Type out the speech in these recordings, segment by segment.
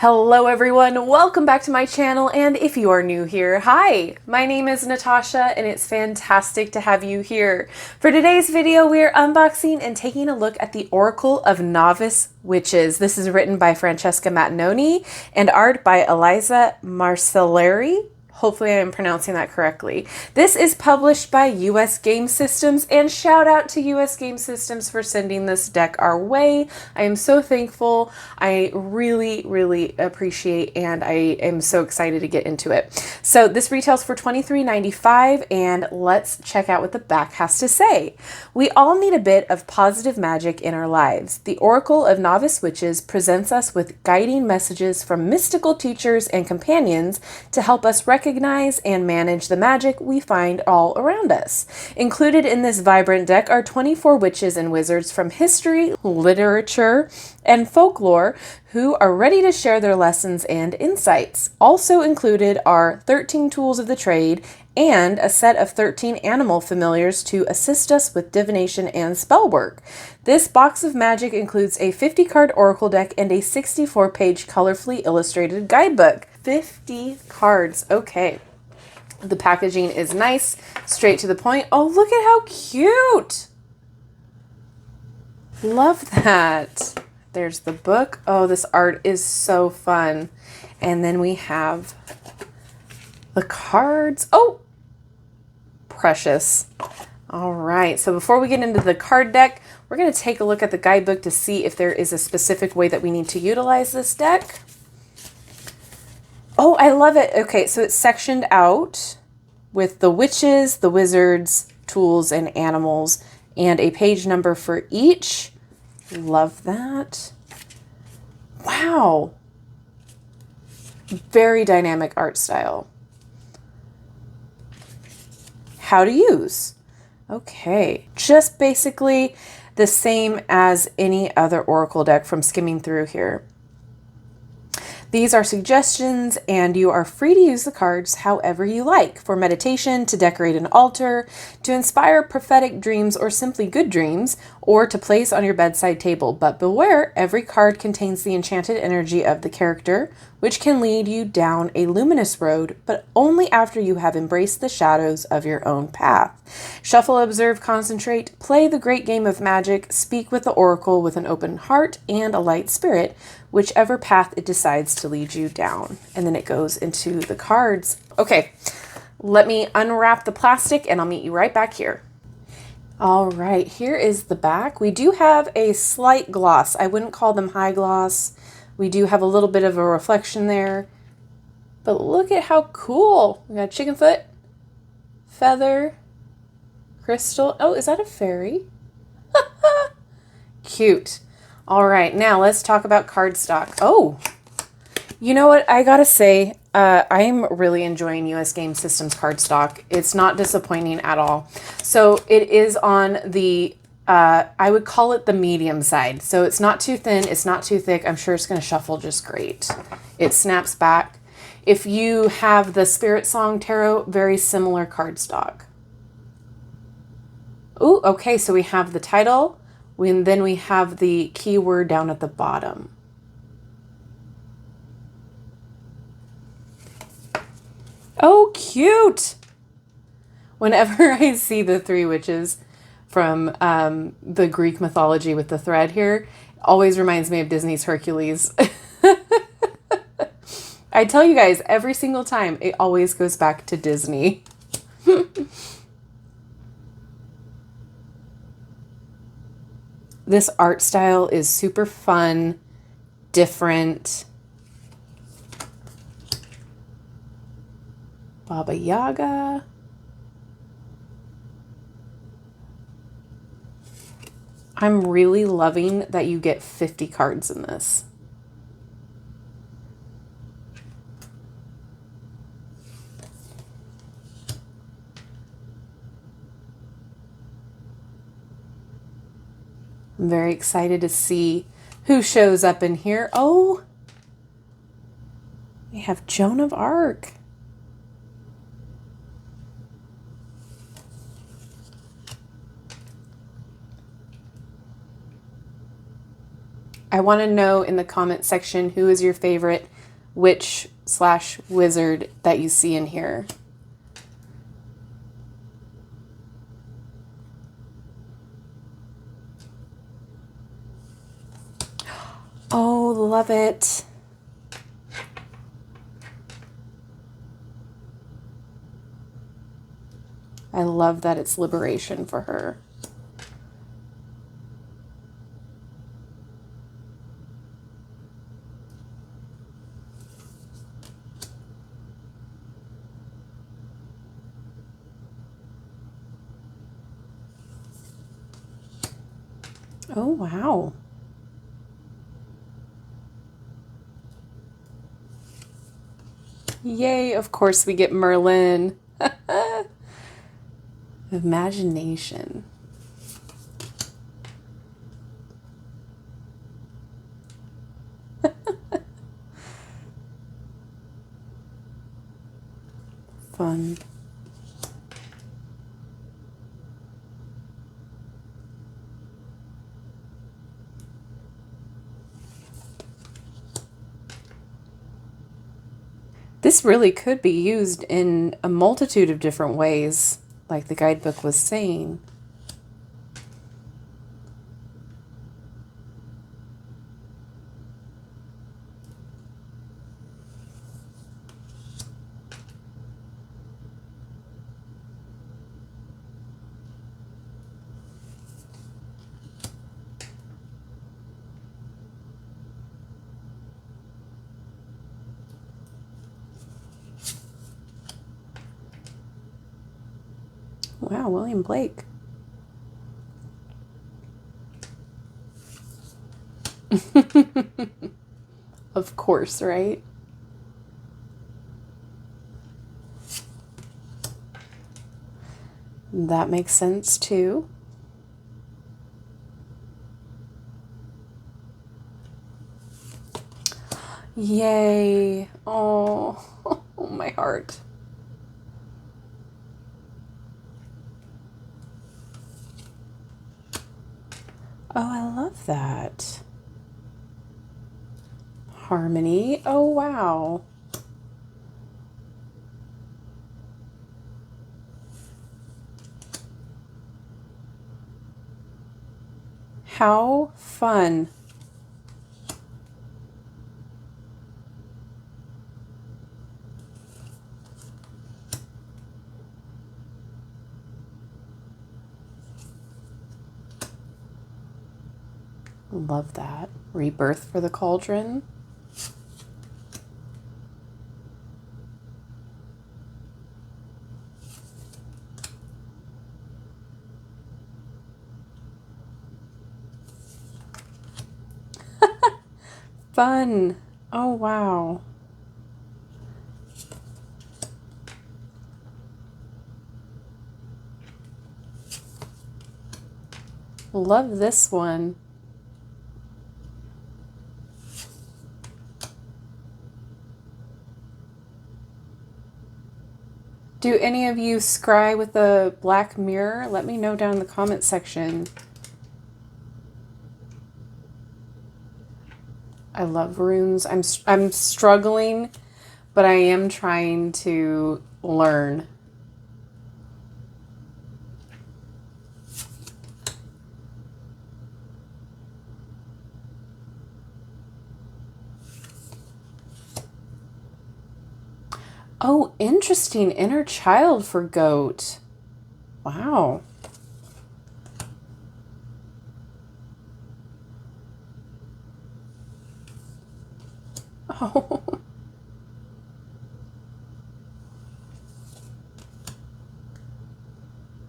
Hello everyone, welcome back to my channel, and if you are new here, hi! My name is Natasha and it's fantastic to have you here. For today's video, we are unboxing and taking a look at the Oracle of Novice Witches. This is written by Francesca Matteoni and art by Elisa Macellari. Hopefully I'm pronouncing that correctly. This is published by US Game Systems, and shout out to US Game Systems for sending this deck our way. I am so thankful. I really appreciate, and I am so excited to get into it. So this retails for $23.95, and let's check out what the back has to say. We all need a bit of positive magic in our lives. The Oracle of Novice Witches presents us with guiding messages from mystical teachers and companions to help us recognize and manage the magic we find all around us. Included in this vibrant deck are 24 witches and wizards from history, literature, and folklore who are ready to share their lessons and insights. Also included are 13 tools of the trade and a set of 13 animal familiars to assist us with divination and spell work. This box of magic includes a 50-card oracle deck and a 64-page colorfully illustrated guidebook. 50 cards. Okay. The packaging is nice, straight to the point. Oh, look at how cute. Love that. There's the book. Oh, this art is so fun. And then we have the cards. Oh, precious. All right. So before we get into the card deck, we're going to take a look at the guidebook to see if there is a specific way that we need to utilize this deck. Oh, I love it. Okay, so it's sectioned out with the witches, the wizards, tools, and animals, and a page number for each. Love that. Wow. Very dynamic art style. How to use. Okay, just basically the same as any other Oracle deck from skimming through here. These are suggestions, and you are free to use the cards however you like, for meditation, to decorate an altar, to inspire prophetic dreams or simply good dreams, or to place on your bedside table. But beware, every card contains the enchanted energy of the character, which can lead you down a luminous road, but only after you have embraced the shadows of your own path. Shuffle, observe, concentrate, play the great game of magic, speak with the oracle with an open heart and a light spirit, whichever path it decides to lead you down. And then it goes into the cards. Okay, let me unwrap the plastic and I'll meet you right back here. All right, here is the back. We do have a slight gloss. I wouldn't call them high gloss. We do have a little bit of a reflection there, but look at how cool. We got chicken foot, feather, crystal. Oh, is that a fairy? Cute. All right, now let's talk about cardstock. Oh, you know what? I gotta say, I'm really enjoying US Game Systems cardstock. It's not disappointing at all. So it is on the, I would call it the medium side. So it's not too thin, it's not too thick. I'm sure it's gonna shuffle just great. It snaps back. If you have the Spirit Song Tarot, very similar cardstock. Ooh, okay, so we have the title. Then we have the keyword down at the bottom. Oh, cute! Whenever I see the three witches from the Greek mythology with the thread here, it always reminds me of Disney's Hercules. I tell you guys, every single time, it always goes back to Disney. This art style is super fun, different. Baba Yaga. I'm really loving that you get 50 cards in this. I'm very excited to see who shows up in here. Oh, we have Joan of Arc. I want to know in the comment section who is your favorite witch slash wizard that you see in here. Oh, love it. I love that it's liberation for her. Oh, wow. Yay, of course we get Merlin. Imagination. Fun. This really could be used in a multitude of different ways, like the guidebook was saying. Wow, William Blake. Of course, right? That makes sense too. Yay. Oh, oh my heart. Oh, I love that. Harmony. Oh, wow. How fun. Love that. Rebirth for the cauldron. Fun. Oh, wow. Love this one. Do any of you scry with a black mirror? Let me know down in the comment section. I love runes. I'm struggling, but I am trying to learn. Oh, interesting. Inner child for goat. Wow. Oh.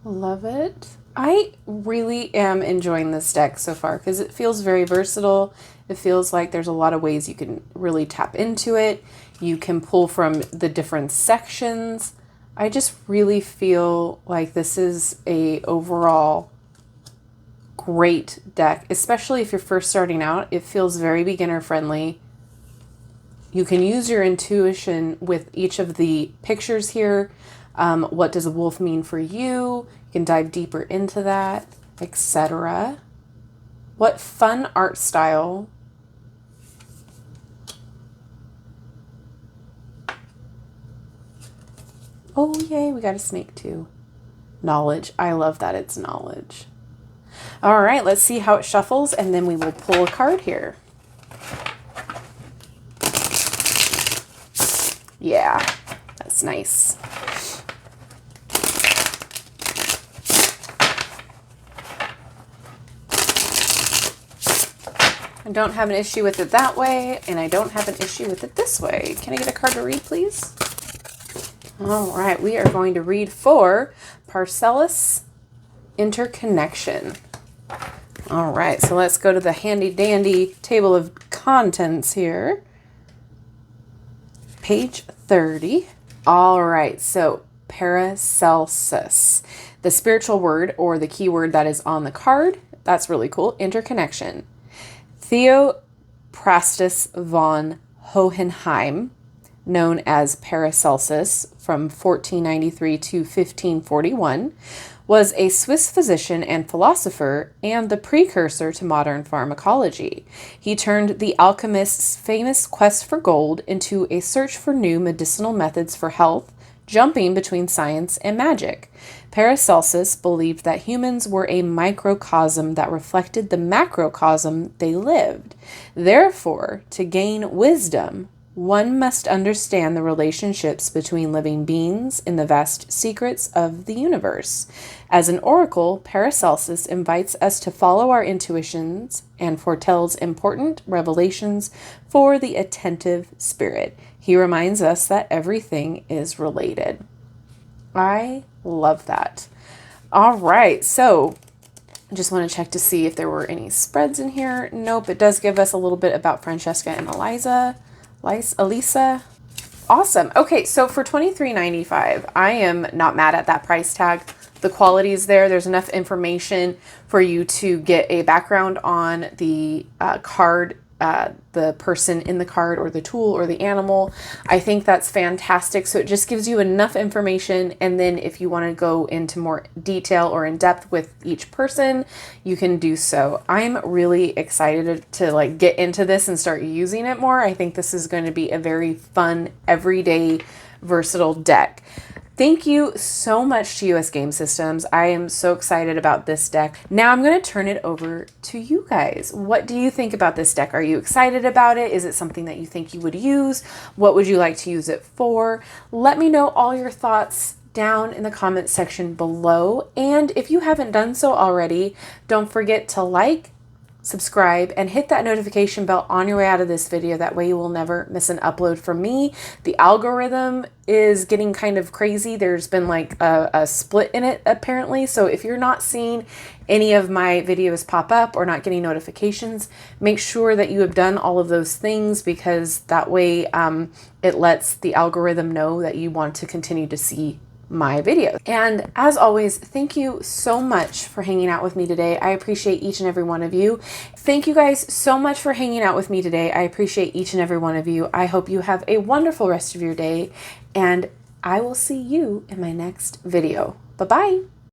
Love it. I really am enjoying this deck so far because it feels very versatile. It feels like there's a lot of ways you can really tap into it. You can pull from the different sections. I just really feel like this is a overall great deck, especially if you're first starting out. It feels very beginner friendly. You can use your intuition with each of the pictures here. What does a wolf mean for you? You can dive deeper into that, etc. What fun art style. Oh, yay, we got a snake too. Knowledge. I love that it's knowledge. All right, let's see how it shuffles, and then we will pull a card here. Yeah, that's nice. I don't have an issue with it that way, and I don't have an issue with it this way. Can I get a card to read, please? All right, we are going to read for Parcellus Interconnection. All right, so let's go to the handy dandy table of contents here. Page 30. All right, so Paracelsus, the spiritual word or the keyword that is on the card. That's really cool. Interconnection. Theophrastus von Hohenheim, known as Paracelsus from 1493 to 1541, was a Swiss physician and philosopher and the precursor to modern pharmacology. He turned the alchemist's famous quest for gold into a search for new medicinal methods for health, jumping between science and magic. Paracelsus believed that humans were a microcosm that reflected the macrocosm they lived. Therefore, to gain wisdom, one must understand the relationships between living beings in the vast secrets of the universe. As an oracle, Paracelsus invites us to follow our intuitions and foretells important revelations for the attentive spirit. He reminds us that everything is related. I love that. All right, so I just want to check to see if there were any spreads in here. Nope, it does give us a little bit about Francesca and Elisa. Awesome. Okay, so for $23.95, I am not mad at that price tag. The quality is there. There's enough information for you to get a background on the card, the person in the card or the tool or the animal. I think that's fantastic. So it just gives you enough information. And then if you want to go into more detail or in depth with each person, you can do so. I'm really excited to like get into this and start using it more. I think this is going to be a very fun, everyday, versatile deck. Thank you so much to US Game Systems. I am so excited about this deck. Now I'm going to turn it over to you guys. What do you think about this deck? Are you excited about it? Is it something that you think you would use? What would you like to use it for? Let me know all your thoughts down in the comment section below. And if you haven't done so already, don't forget to like, subscribe, and hit that notification bell on your way out of this video. That way you will never miss an upload from me. The algorithm is getting kind of crazy. There's been like a split in it apparently. So if you're not seeing any of my videos pop up or not getting notifications, make sure that you have done all of those things, because that way it lets the algorithm know that you want to continue to see my videos. And as always, thank you so much for hanging out with me today. I appreciate each and every one of you. Thank you guys so much for hanging out with me today. I appreciate each and every one of you. I hope you have a wonderful rest of your day, and I will see you in my next video. Bye-bye.